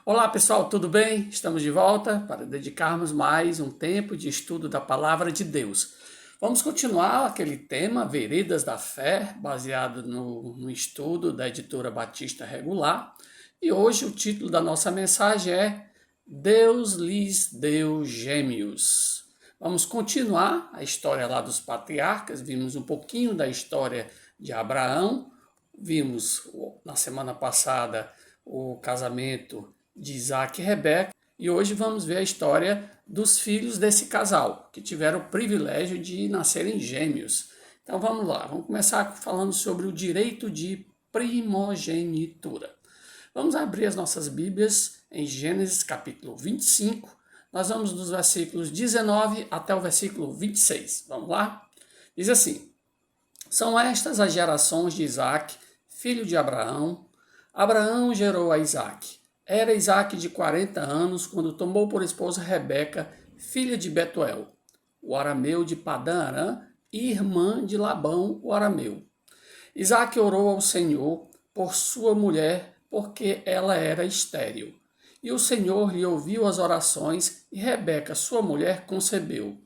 Olá pessoal, tudo bem? Estamos de volta para dedicarmos mais um tempo de estudo da Palavra de Deus. Vamos continuar aquele tema, Veredas da Fé, baseado no estudo da editora Batista Regular. E hoje o título da nossa mensagem é Deus lhes deu gêmeos. Vamos continuar a história lá dos patriarcas, vimos um pouquinho da história de Abraão, vimos na semana passada o casamento de Isaac e Rebeca, e hoje vamos ver a história dos filhos desse casal, que tiveram o privilégio de nascerem gêmeos. Então vamos lá, vamos começar falando sobre o direito de primogenitura. Vamos abrir as nossas Bíblias em Gênesis capítulo 25, nós vamos dos versículos 19 até o versículo 26. Vamos lá? Diz assim: São estas as gerações de Isaac, filho de Abraão. Abraão gerou a Isaac. Era Isaac de 40 anos quando tomou por esposa Rebeca, filha de Betuel, o arameu de Padã-Arã, e irmã de Labão, o arameu. Isaac orou ao Senhor por sua mulher, porque ela era estéril. E o Senhor lhe ouviu as orações, e Rebeca, sua mulher, concebeu.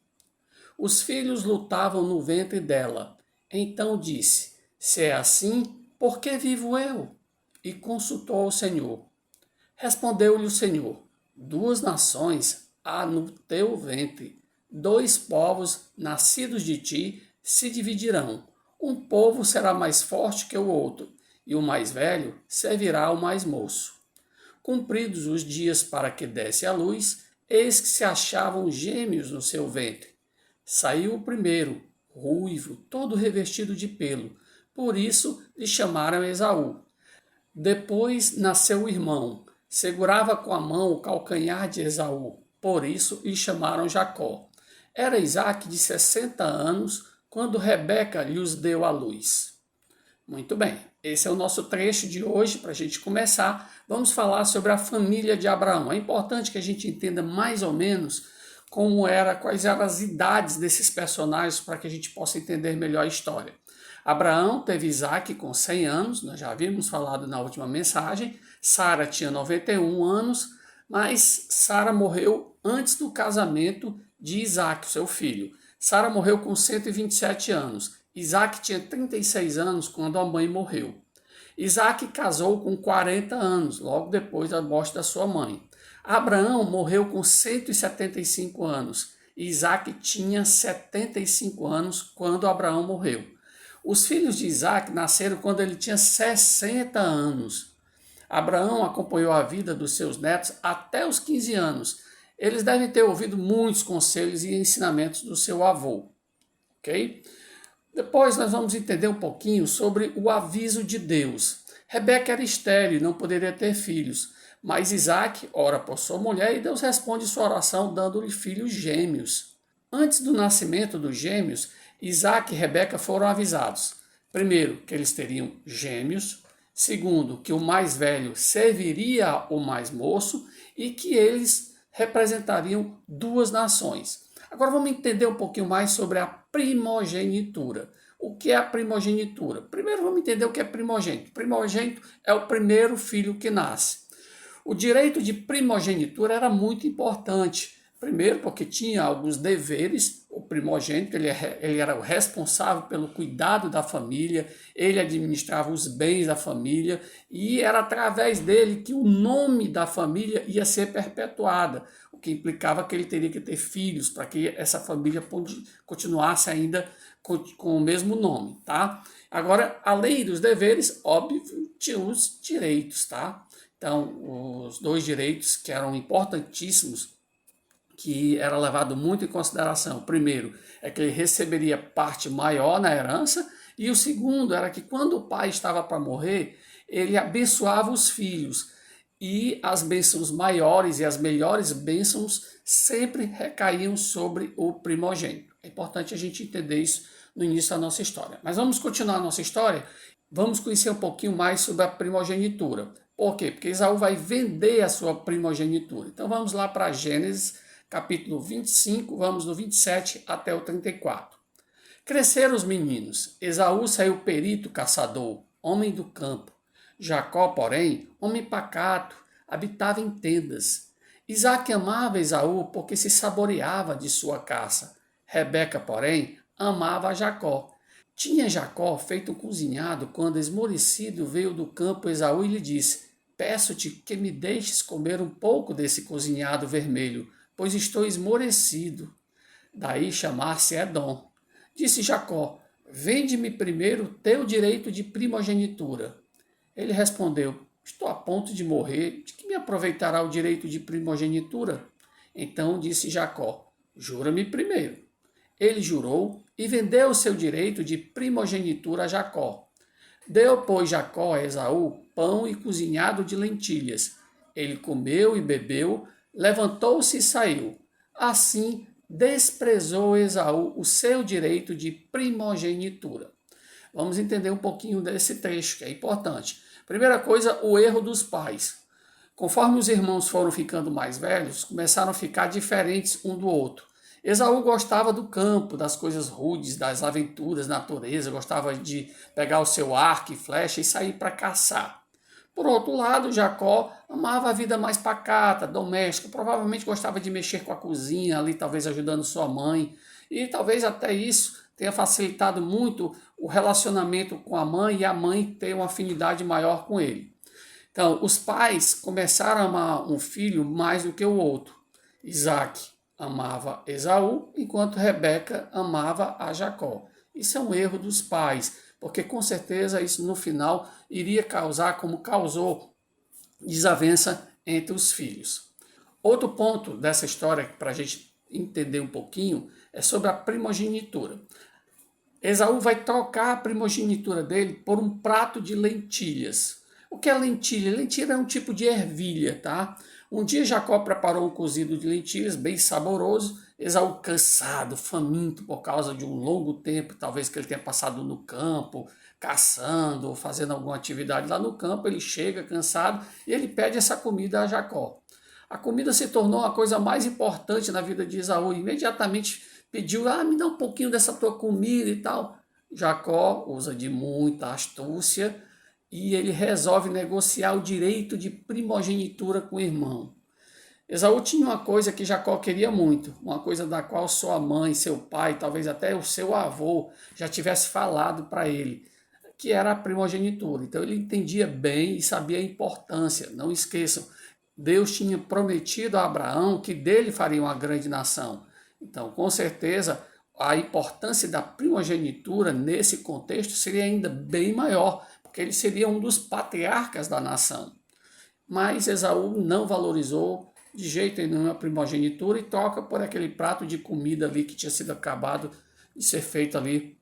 Os filhos lutavam no ventre dela. Então disse: Se é assim, por que vivo eu? E consultou ao Senhor. Respondeu-lhe o Senhor: 2 nações há no teu ventre, 2 povos nascidos de ti se dividirão. Um povo será mais forte que o outro, e o mais velho servirá ao mais moço. Cumpridos os dias para que desse à luz, eis que se achavam gêmeos no seu ventre. Saiu o primeiro, ruivo, todo revestido de pelo, por isso lhe chamaram Esaú. Depois nasceu o irmão, segurava com a mão o calcanhar de Esaú, por isso lhe chamaram Jacó. Era Isaac de 60 anos, quando Rebeca lhes deu à luz. Muito bem, esse é o nosso trecho de hoje. Para a gente começar, vamos falar sobre a família de Abraão. É importante que a gente entenda mais ou menos quais eram as idades desses personagens, para que a gente possa entender melhor a história. Abraão teve Isaac com 100 anos, nós já havíamos falado na última mensagem. Sara tinha 91 anos, mas Sara morreu antes do casamento de Isaac, seu filho. Sara morreu com 127 anos. Isaac tinha 36 anos quando a mãe morreu. Isaac casou com 40 anos, logo depois da morte da sua mãe. Abraão morreu com 175 anos. Isaac tinha 75 anos quando Abraão morreu. Os filhos de Isaac nasceram quando ele tinha 60 anos. Abraão acompanhou a vida dos seus netos até os 15 anos. Eles devem ter ouvido muitos conselhos e ensinamentos do seu avô. Ok? Depois nós vamos entender um pouquinho sobre o aviso de Deus. Rebeca era estéril e não poderia ter filhos, mas Isaac ora por sua mulher e Deus responde sua oração dando-lhe filhos gêmeos. Antes do nascimento dos gêmeos, Isaac e Rebeca foram avisados. Primeiro, que eles teriam gêmeos. Segundo, que o mais velho serviria ao mais moço e que eles representariam 2 nações. Agora vamos entender um pouquinho mais sobre a primogenitura. O que é a primogenitura? Primeiro vamos entender o que é primogênito. Primogênito é o primeiro filho que nasce. O direito de primogenitura era muito importante. Primeiro porque tinha alguns deveres. O primogênito ele era o responsável pelo cuidado da família, ele administrava os bens da família e era através dele que o nome da família ia ser perpetuada, o que implicava que ele teria que ter filhos para que essa família continuasse ainda com o mesmo nome, tá? Agora, além dos deveres, óbvio, tinha os direitos, tá? Então, os 2 direitos que eram importantíssimos, que era levado muito em consideração. O primeiro é que ele receberia parte maior na herança, e o segundo era que quando o pai estava para morrer, ele abençoava os filhos, e as bênçãos maiores e as melhores bênçãos sempre recaíam sobre o primogênito. É importante a gente entender isso no início da nossa história. Mas vamos continuar a nossa história, vamos conhecer um pouquinho mais sobre a primogenitura. Por quê? Porque Esaú vai vender a sua primogenitura. Então vamos lá para Gênesis, capítulo 25, vamos do 27 até o 34. Cresceram os meninos. Esaú saiu perito caçador, homem do campo. Jacó, porém, homem pacato, habitava em tendas. Isaque amava Esaú porque se saboreava de sua caça. Rebeca, porém, amava a Jacó. Tinha Jacó feito um cozinhado quando, esmorecido, veio do campo Esaú e lhe disse: Peço-te que me deixes comer um pouco desse cozinhado vermelho, pois estou esmorecido. Daí chamar-se Edom. Disse Jacó: Vende-me primeiro o teu direito de primogenitura. Ele respondeu: Estou a ponto de morrer, de que me aproveitará o direito de primogenitura? Então disse Jacó: Jura-me primeiro. Ele jurou e vendeu o seu direito de primogenitura a Jacó. Deu, pois, Jacó a Esaú pão e cozinhado de lentilhas. Ele comeu e bebeu, levantou-se e saiu. Assim, desprezou Esaú o seu direito de primogenitura. Vamos entender um pouquinho desse trecho, que é importante. Primeira coisa, o erro dos pais. Conforme os irmãos foram ficando mais velhos, começaram a ficar diferentes um do outro. Esaú gostava do campo, das coisas rudes, das aventuras, natureza, gostava de pegar o seu arco e flecha e sair para caçar. Por outro lado, Jacó amava a vida mais pacata, doméstica, provavelmente gostava de mexer com a cozinha, ali talvez ajudando sua mãe, e talvez até isso tenha facilitado muito o relacionamento com a mãe e a mãe ter uma afinidade maior com ele. Então, os pais começaram a amar um filho mais do que o outro. Isaac amava Esaú, enquanto Rebeca amava a Jacó. Isso é um erro dos pais, porque com certeza isso no final iria causar, como causou, desavença entre os filhos. Outro ponto dessa história, para a gente entender um pouquinho, é sobre a primogenitura. Esaú vai trocar a primogenitura dele por um prato de lentilhas. O que é lentilha? Lentilha é um tipo de ervilha, tá? Um dia Jacó preparou um cozido de lentilhas bem saboroso. Esaú, cansado, faminto por causa de um longo tempo, talvez que ele tenha passado no campo, caçando ou fazendo alguma atividade lá no campo, ele chega cansado e ele pede essa comida a Jacó. A comida se tornou a coisa mais importante na vida de Esaú. Imediatamente pediu: me dá um pouquinho dessa tua comida e tal. Jacó usa de muita astúcia e ele resolve negociar o direito de primogenitura com o irmão. Esaú tinha uma coisa que Jacó queria muito, uma coisa da qual sua mãe, seu pai, talvez até o seu avô já tivesse falado para ele, que era a primogenitura. Então ele entendia bem e sabia a importância. Não esqueçam, Deus tinha prometido a Abraão que dele faria uma grande nação. Então, com certeza, a importância da primogenitura nesse contexto seria ainda bem maior, porque ele seria um dos patriarcas da nação. Mas Esaú não valorizou de jeito nenhum a primogenitura e troca por aquele prato de comida ali que tinha sido acabado de ser feito ali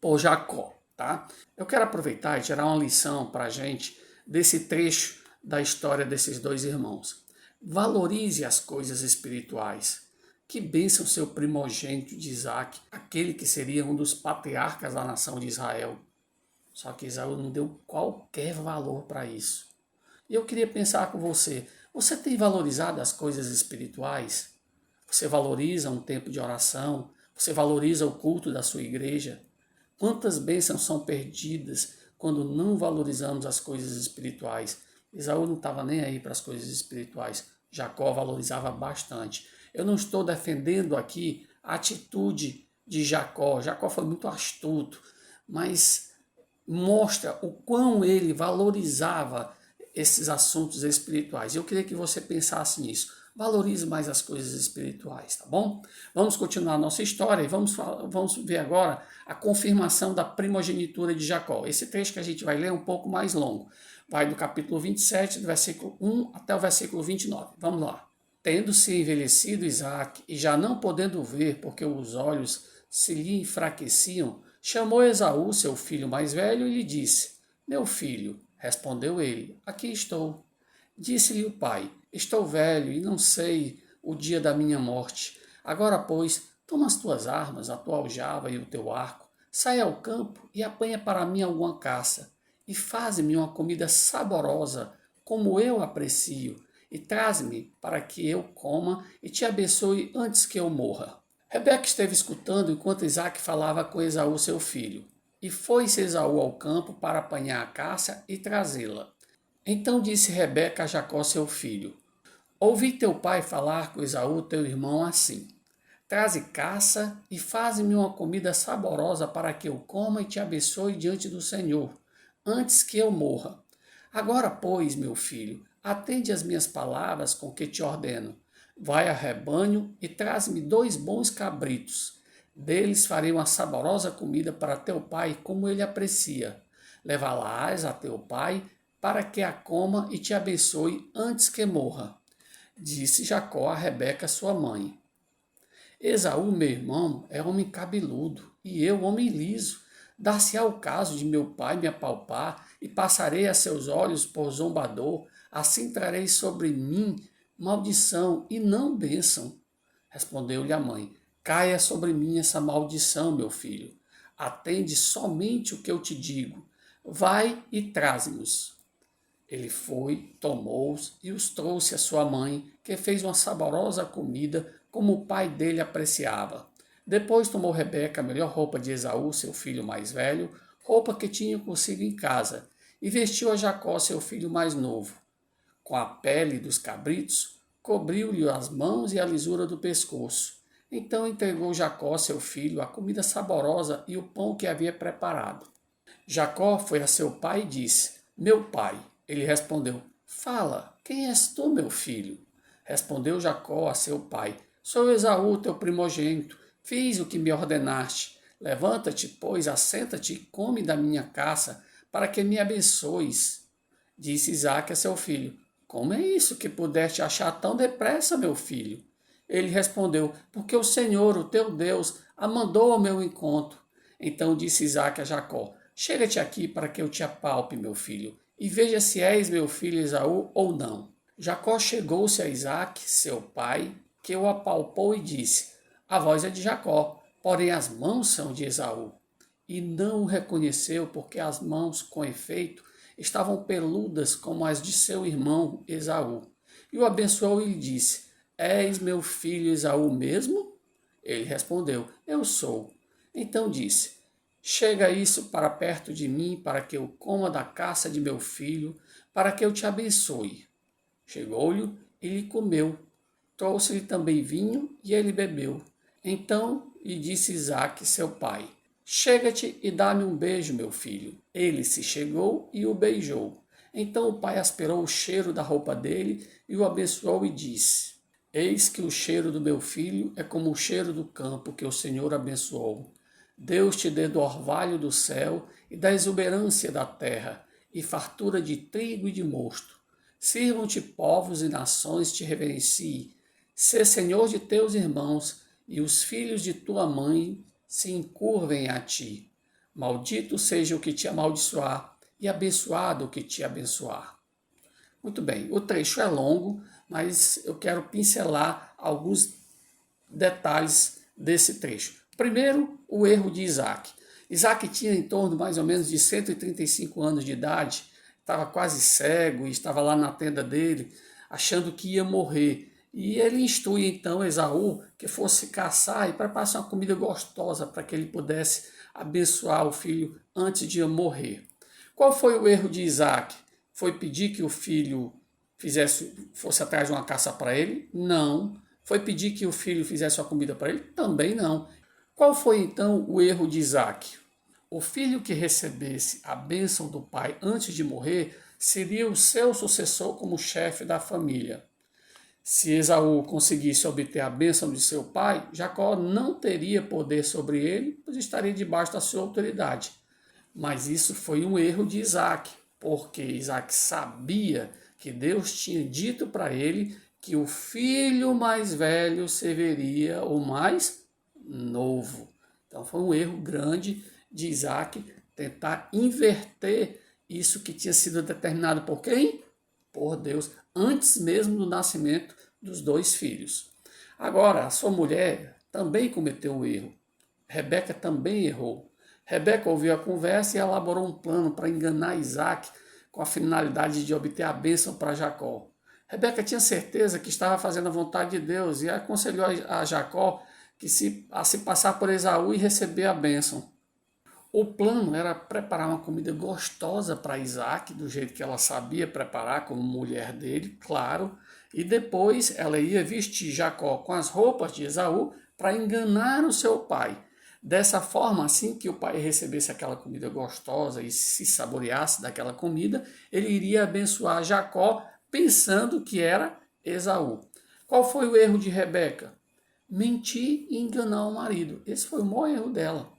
por Jacó. Tá? Eu quero aproveitar e tirar uma lição para a gente desse trecho da história desses dois irmãos. Valorize as coisas espirituais. Que bênção ser o primogênito de Isaac, aquele que seria um dos patriarcas da nação de Israel. Só que Esaú não deu qualquer valor para isso. E eu queria pensar com você, você tem valorizado as coisas espirituais? Você valoriza um tempo de oração? Você valoriza o culto da sua igreja? Quantas bênçãos são perdidas quando não valorizamos as coisas espirituais? Esaú não estava nem aí para as coisas espirituais. Jacó valorizava bastante. Eu não estou defendendo aqui a atitude de Jacó. Jacó foi muito astuto, mas mostra o quão ele valorizava esses assuntos espirituais. Eu queria que você pensasse nisso. Valorize mais as coisas espirituais, tá bom? Vamos continuar a nossa história e vamos ver agora a confirmação da primogenitura de Jacó. Esse trecho que a gente vai ler é um pouco mais longo. Vai do capítulo 27, do versículo 1 até o versículo 29. Vamos lá. Tendo-se envelhecido Isaac e já não podendo ver, porque os olhos se lhe enfraqueciam, chamou Esaú, seu filho mais velho, e lhe disse: Meu filho. Respondeu ele: Aqui estou. Disse-lhe o pai: Estou velho e não sei o dia da minha morte. Agora, pois, toma as tuas armas, a tua aljava e o teu arco, sai ao campo e apanha para mim alguma caça, e faze-me uma comida saborosa, como eu aprecio, e traz-me para que eu coma e te abençoe antes que eu morra. Rebeca esteve escutando enquanto Isaque falava com Esaú, seu filho. E foi-se Esaú ao campo para apanhar a caça e trazê-la. Então disse Rebeca a Jacó seu filho: Ouvi teu pai falar com Esaú teu irmão assim: Traze caça e faze-me uma comida saborosa para que eu coma e te abençoe diante do Senhor, antes que eu morra. Agora, pois, meu filho, atende às minhas palavras com que te ordeno. Vai a rebanho e traz-me 2 bons cabritos. Deles farei uma saborosa comida para teu pai, como ele aprecia. Levá-la-ás a teu pai, para que a coma e te abençoe antes que morra. Disse Jacó a Rebeca, sua mãe. Esaú, meu irmão, é homem cabeludo, e eu, homem liso. Dar-se-á o caso de meu pai me apalpar, e passarei a seus olhos por zombador, assim trarei sobre mim maldição e não bênção. Respondeu-lhe a mãe: Caia sobre mim essa maldição, meu filho. Atende somente o que eu te digo. Vai e traze-nos. Ele foi, tomou-os e os trouxe à sua mãe, que fez uma saborosa comida, como o pai dele apreciava. Depois tomou Rebeca a melhor roupa de Esaú, seu filho mais velho, roupa que tinha consigo em casa, e vestiu a Jacó, seu filho mais novo. Com a pele dos cabritos, cobriu-lhe as mãos e a lisura do pescoço. Então entregou Jacó, seu filho, a comida saborosa e o pão que havia preparado. Jacó foi a seu pai e disse: Meu pai. Ele respondeu: Fala, quem és tu, meu filho? Respondeu Jacó a seu pai: Sou Esaú, teu primogênito. Fiz o que me ordenaste. Levanta-te, pois, assenta-te e come da minha caça, para que me abençoes. Disse Isaque a seu filho: Como é isso que pudeste achar tão depressa, meu filho? Ele respondeu: Porque o Senhor, o teu Deus, a mandou ao meu encontro. Então disse Isaque a Jacó: Chega-te aqui para que eu te apalpe, meu filho, e veja se és meu filho Esaú ou não. Jacó chegou-se a Isaque, seu pai, que o apalpou e disse: A voz é de Jacó, porém as mãos são de Esaú. E não o reconheceu, porque as mãos, com efeito, estavam peludas como as de seu irmão Esaú. E o abençoou e lhe disse: És meu filho Esaú mesmo? Ele respondeu: Eu sou. Então disse: Chega isso para perto de mim, para que eu coma da caça de meu filho, para que eu te abençoe. Chegou-lhe e lhe comeu. Trouxe-lhe também vinho e ele bebeu. Então lhe disse Isaque, seu pai: Chega-te e dá-me um beijo, meu filho. Ele se chegou e o beijou. Então o pai aspirou o cheiro da roupa dele e o abençoou e disse: Eis que o cheiro do meu filho é como o cheiro do campo que o Senhor abençoou. Deus te dê do orvalho do céu e da exuberância da terra, e fartura de trigo e de mosto. Sirvam-te povos e nações te reverenciem. Sê senhor de teus irmãos, e os filhos de tua mãe se encurvem a ti. Maldito seja o que te amaldiçoar, e abençoado o que te abençoar. Muito bem, o trecho é longo, mas eu quero pincelar alguns detalhes desse trecho. Primeiro, o erro de Isaac. Isaac tinha em torno mais ou menos de 135 anos de idade, estava quase cego e estava lá na tenda dele, achando que ia morrer. E ele instrui então Esaú que fosse caçar e preparasse uma comida gostosa para que ele pudesse abençoar o filho antes de morrer. Qual foi o erro de Isaac? Foi pedir que o filho fosse atrás de uma caça para ele? Não. Foi pedir que o filho fizesse uma comida para ele? Também não. Qual foi então o erro de Isaac? O filho que recebesse a bênção do pai antes de morrer seria o seu sucessor como chefe da família. Se Esaú conseguisse obter a bênção de seu pai, Jacó não teria poder sobre ele, pois estaria debaixo da sua autoridade. Mas isso foi um erro de Isaac, porque Isaac sabia que Deus tinha dito para ele que o filho mais velho serviria o mais novo. Então foi um erro grande de Isaac tentar inverter isso que tinha sido determinado por quem? Por Deus, antes mesmo do nascimento dos 2 filhos. Agora, a sua mulher também cometeu um erro. Rebeca também errou. Rebeca ouviu a conversa e elaborou um plano para enganar Isaac com a finalidade de obter a bênção para Jacó. Rebeca tinha certeza que estava fazendo a vontade de Deus e aconselhou a Jacó a se passar por Esaú e receber a bênção. O plano era preparar uma comida gostosa para Isaac, do jeito que ela sabia preparar, como mulher dele, claro. E depois ela ia vestir Jacó com as roupas de Esaú para enganar o seu pai. Dessa forma, assim que o pai recebesse aquela comida gostosa e se saboreasse daquela comida, ele iria abençoar Jacó pensando que era Esaú. Qual foi o erro de Rebeca? Mentir e enganar o marido. Esse foi o maior erro dela.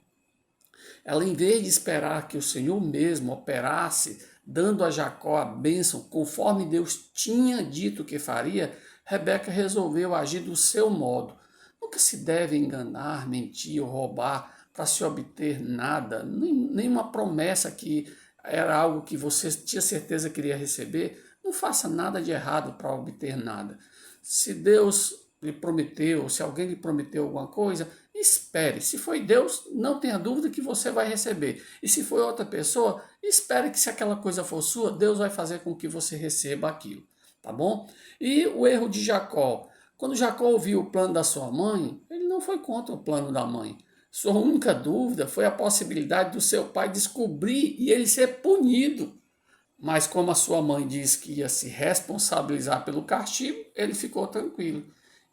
Ela, em vez de esperar que o Senhor mesmo operasse, dando a Jacó a bênção, conforme Deus tinha dito que faria, Rebeca resolveu agir do seu modo. Nunca se deve enganar, mentir ou roubar para se obter nada, nenhuma promessa que era algo que você tinha certeza que iria receber. Não faça nada de errado para obter nada. Se Deus lhe prometeu, se alguém lhe prometeu alguma coisa, espere. Se foi Deus, não tenha dúvida que você vai receber. E se foi outra pessoa, espere que se aquela coisa for sua, Deus vai fazer com que você receba aquilo. Tá bom? E o erro de Jacó. Quando Jacó ouviu o plano da sua mãe, ele não foi contra o plano da mãe. Sua única dúvida foi a possibilidade do seu pai descobrir e ele ser punido. Mas como a sua mãe disse que ia se responsabilizar pelo castigo, ele ficou tranquilo.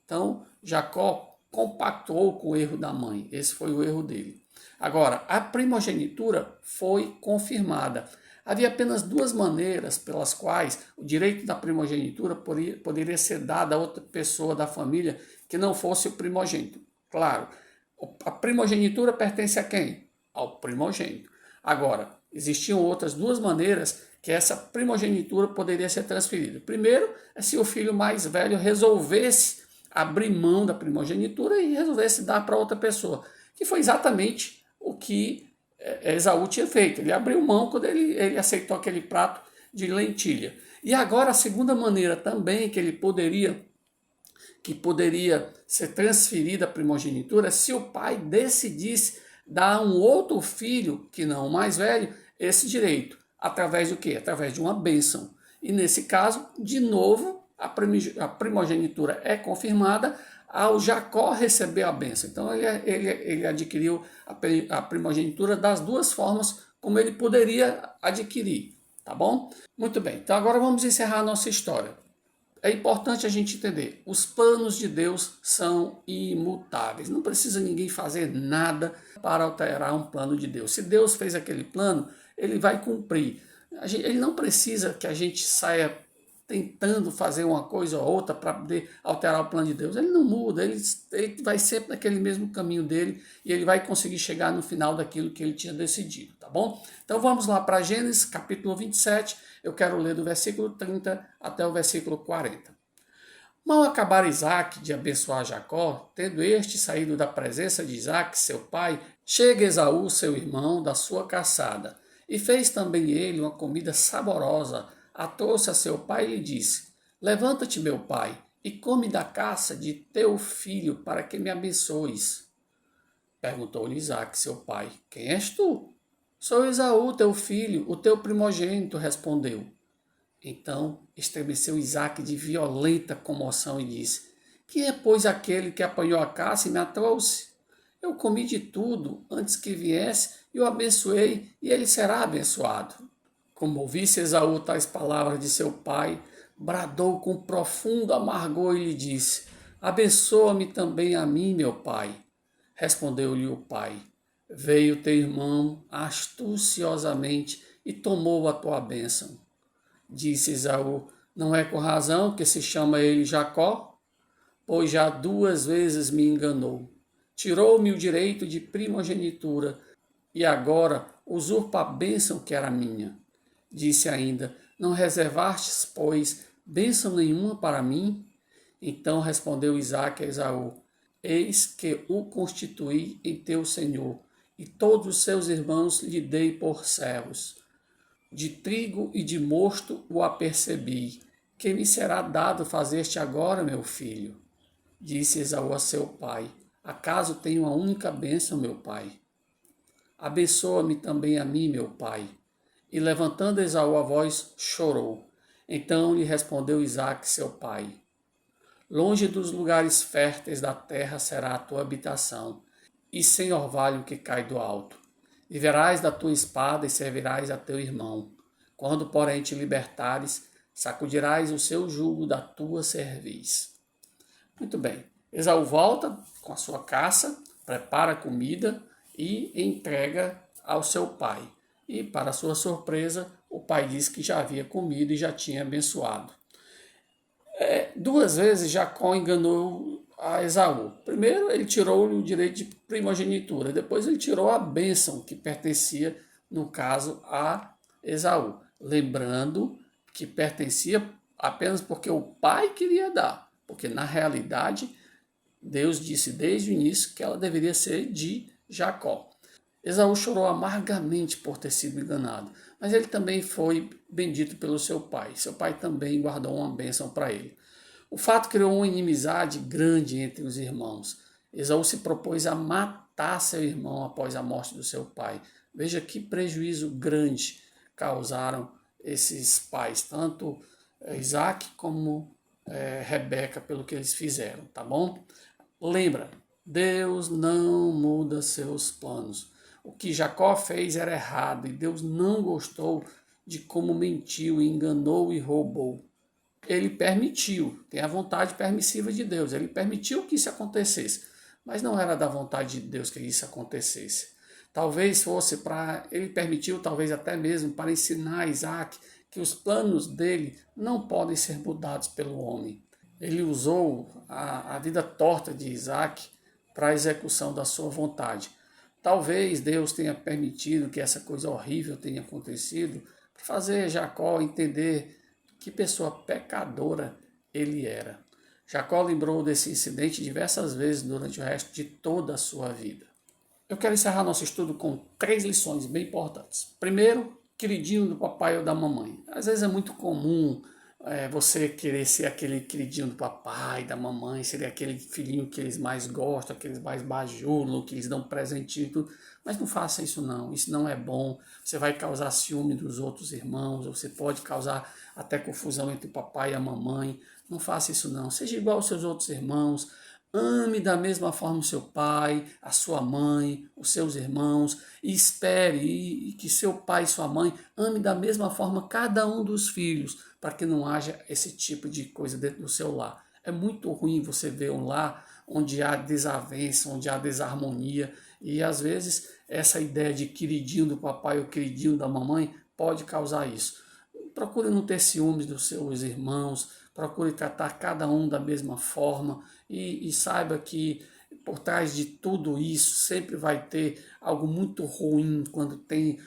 Então, Jacó compactuou com o erro da mãe. Esse foi o erro dele. Agora, a primogenitura foi confirmada. Havia apenas duas maneiras pelas quais o direito da primogenitura poderia ser dado a outra pessoa da família que não fosse o primogênito. Claro, a primogenitura pertence a quem? Ao primogênito. Agora, existiam outras duas maneiras que essa primogenitura poderia ser transferida. Primeiro, é se o filho mais velho resolvesse abrir mão da primogenitura e resolvesse dar para outra pessoa, que foi exatamente o que Esaú tinha feito. Ele abriu mão quando ele aceitou aquele prato de lentilha. E agora a segunda maneira também que poderia ser transferida a primogenitura, se o pai decidisse dar a um outro filho, que não o mais velho, esse direito. Através do quê? Através de uma bênção. E nesse caso, de novo, a primogenitura é confirmada ao Jacó receber a bênção. Então ele adquiriu a primogenitura das duas formas como ele poderia adquirir. Tá bom? Muito bem, então agora vamos encerrar a nossa história. É importante a gente entender, os planos de Deus são imutáveis. Não precisa ninguém fazer nada para alterar um plano de Deus. Se Deus fez aquele plano, ele vai cumprir. Ele não precisa que a gente saia tentando fazer uma coisa ou outra para poder alterar o plano de Deus. Ele não muda, ele vai sempre naquele mesmo caminho dele e ele vai conseguir chegar no final daquilo que ele tinha decidido, tá bom? Então vamos lá para Gênesis capítulo 27, eu quero ler do versículo 30 até o versículo 40. Mal acabar Isaac de abençoar Jacó, tendo este saído da presença de Isaac, seu pai, chega Esaú, seu irmão, da sua caçada, e fez também ele uma comida saborosa. Atou-se a seu pai e lhe disse: Levanta-te, meu pai, e come da caça de teu filho, para que me abençoes. Perguntou-lhe Isaac, seu pai: Quem és tu? Sou Esaú, teu filho, o teu primogênito, respondeu. Então estremeceu Isaac de violenta comoção e disse: Quem é, pois, aquele que apanhou a caça e me a trouxe? Eu comi de tudo antes que viesse e o abençoei, e ele será abençoado. Como ouvisse Esaú tais palavras de seu pai, bradou com profundo amargor e lhe disse: Abençoa-me também a mim, meu pai. Respondeu-lhe o pai: Veio teu irmão astuciosamente e tomou a tua bênção. Disse Esaú: Não é com razão que se chama ele Jacó? Pois já duas vezes me enganou. Tirou-me o direito de primogenitura e agora usurpa a bênção que era minha. Disse ainda: Não reservastes, pois, bênção nenhuma para mim? Então respondeu Isaque a Esaú: Eis que o constituí em teu senhor, e todos os seus irmãos lhe dei por servos. De trigo e de mosto o apercebi. Que me será dado fazer-te agora, meu filho? Disse Esaú a seu pai: Acaso tenho uma única bênção, meu pai? Abençoa-me também a mim, meu pai. E levantando Esaú a voz, chorou. Então lhe respondeu Isaque, seu pai: Longe dos lugares férteis da terra será a tua habitação, e sem orvalho que cai do alto. Viverás da tua espada e servirás a teu irmão. Quando, porém, te libertares, sacudirás o seu jugo da tua cerviz. Muito bem. Esaú volta com a sua caça, prepara a comida e entrega ao seu pai. E, para sua surpresa, o pai disse que já havia comido e já tinha abençoado. Duas vezes Jacó enganou a Esaú. Primeiro, ele tirou-lhe o direito de primogenitura. Depois, ele tirou a bênção que pertencia, no caso, a Esaú. Lembrando que pertencia apenas porque o pai queria dar. Porque, na realidade, Deus disse desde o início que ela deveria ser de Jacó. Esaú chorou amargamente por ter sido enganado, mas ele também foi bendito pelo seu pai. Seu pai também guardou uma bênção para ele. O fato criou uma inimizade grande entre os irmãos. Esaú se propôs a matar seu irmão após a morte do seu pai. Veja que prejuízo grande causaram esses pais, tanto Isaac como Rebeca, pelo que eles fizeram, tá bom? Lembra, Deus não muda seus planos. O que Jacó fez era errado e Deus não gostou de como mentiu, enganou e roubou. Ele permitiu, tem a vontade permissiva de Deus, ele permitiu que isso acontecesse, mas não era da vontade de Deus que isso acontecesse. Talvez fosse para, ele permitiu, talvez até mesmo para ensinar a Isaac que os planos dele não podem ser mudados pelo homem. Ele usou a vida torta de Isaac para a execução da sua vontade. Talvez Deus tenha permitido que essa coisa horrível tenha acontecido para fazer Jacó entender que pessoa pecadora ele era. Jacó lembrou desse incidente diversas vezes durante o resto de toda a sua vida. Eu quero encerrar nosso estudo com 3 lições bem importantes. Primeiro, queridinho do papai ou da mamãe. Às vezes é muito comum você querer ser aquele queridinho do papai, da mamãe, ser aquele filhinho que eles mais gostam, que eles mais bajulam, que eles dão presentinho e tudo. Mas não faça isso não, isso não é bom. Você vai causar ciúme dos outros irmãos, você pode causar até confusão entre o papai e a mamãe. Não faça isso não, seja igual aos seus outros irmãos. Ame da mesma forma o seu pai, a sua mãe, os seus irmãos, e espere que seu pai e sua mãe ame da mesma forma cada um dos filhos, para que não haja esse tipo de coisa dentro do seu lar. É muito ruim você ver um lar onde há desavença, onde há desarmonia, e às vezes essa ideia de queridinho do papai ou queridinho da mamãe pode causar isso. Procure não ter ciúmes dos seus irmãos, procure tratar cada um da mesma forma e saiba que por trás de tudo isso sempre vai ter algo muito ruim quando tem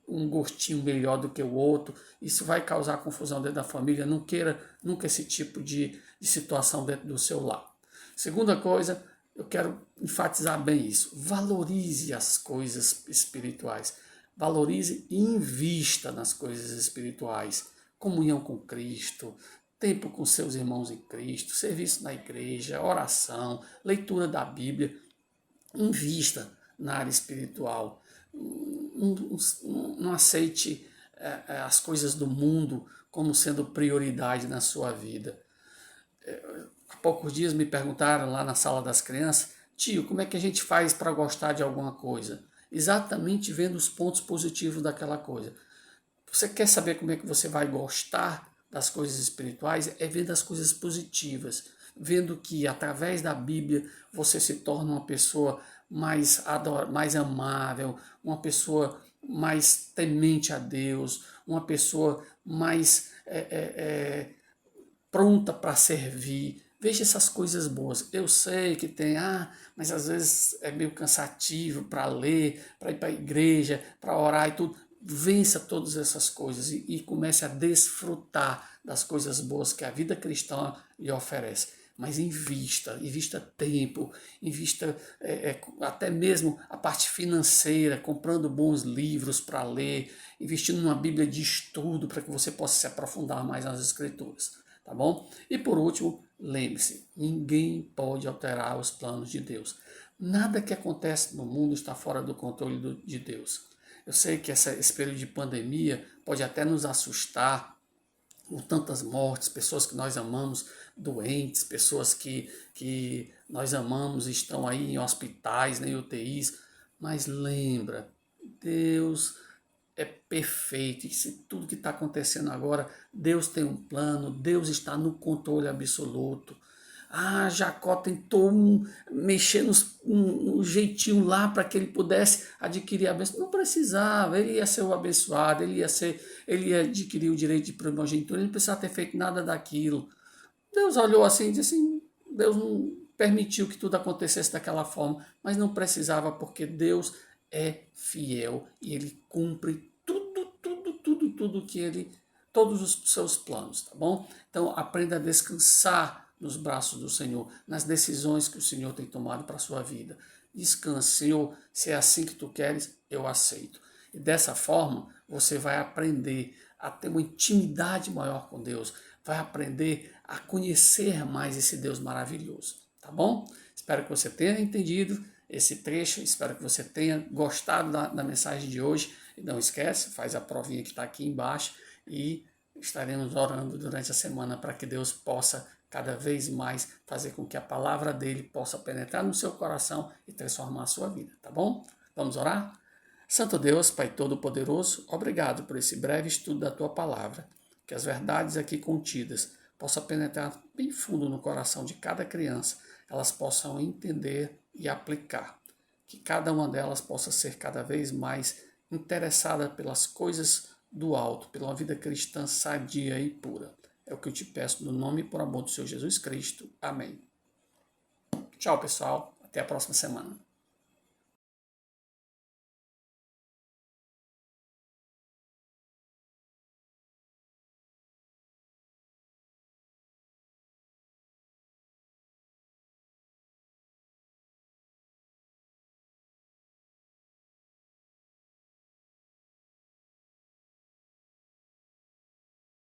um gostinho melhor do que o outro. Isso vai causar confusão dentro da família. Não queira nunca esse tipo de situação dentro do seu lar. Segunda coisa, eu quero enfatizar bem isso. Valorize as coisas espirituais. Valorize e invista nas coisas espirituais. Comunhão com Cristo, tempo com seus irmãos em Cristo, serviço na igreja, oração, leitura da Bíblia. Invista na área espiritual. Não aceite as coisas do mundo como sendo prioridade na sua vida. Há poucos dias me perguntaram lá na sala das crianças: tio, como é que a gente faz para gostar de alguma coisa? Exatamente vendo os pontos positivos daquela coisa. Você quer saber como é que você vai gostar das coisas espirituais? É vendo as coisas positivas, vendo que através da Bíblia você se torna uma pessoa mais amável, uma pessoa mais temente a Deus, uma pessoa mais pronta para servir. Veja essas coisas boas. Eu sei que tem, mas às vezes é meio cansativo para ler, para ir para a igreja, para orar e tudo. Vença todas essas coisas e comece a desfrutar das coisas boas que a vida cristã lhe oferece. Mas invista tempo, invista até mesmo a parte financeira, comprando bons livros para ler, investindo numa Bíblia de estudo para que você possa se aprofundar mais nas Escrituras. Tá bom? E por último, lembre-se, ninguém pode alterar os planos de Deus. Nada que acontece no mundo está fora do controle de Deus. Eu sei que esse período de pandemia pode até nos assustar, com tantas mortes, pessoas que nós amamos doentes, pessoas que nós amamos estão aí em hospitais, em UTIs, mas lembra, Deus é perfeito, e se tudo que está acontecendo agora, Deus tem um plano, Deus está no controle absoluto. Jacó tentou mexer no jeitinho lá para que ele pudesse adquirir a bênção. Não precisava, ele ia ser o abençoado, ele ia adquirir o direito de primogenitura, ele não precisava ter feito nada daquilo. Deus olhou assim e disse assim, Deus não permitiu que tudo acontecesse daquela forma, mas não precisava, porque Deus é fiel e ele cumpre tudo que ele, todos os seus planos, tá bom? Então aprenda a descansar nos braços do Senhor, nas decisões que o Senhor tem tomado para a sua vida. Descanse, Senhor, se é assim que tu queres, eu aceito. E dessa forma, você vai aprender a ter uma intimidade maior com Deus, vai aprender a conhecer mais esse Deus maravilhoso, tá bom? Espero que você tenha entendido esse trecho, espero que você tenha gostado da mensagem de hoje. E não esquece, faz a provinha que está aqui embaixo e estaremos orando durante a semana para que Deus possa cada vez mais fazer com que a palavra dele possa penetrar no seu coração e transformar a sua vida, tá bom? Vamos orar? Santo Deus, Pai Todo-Poderoso, obrigado por esse breve estudo da Tua Palavra, que as verdades aqui contidas possam penetrar bem fundo no coração de cada criança, elas possam entender e aplicar, que cada uma delas possa ser cada vez mais interessada pelas coisas do alto, pela uma vida cristã sadia e pura. É o que eu te peço no nome e por amor do Senhor Jesus Cristo. Amém. Tchau, pessoal. Até a próxima semana.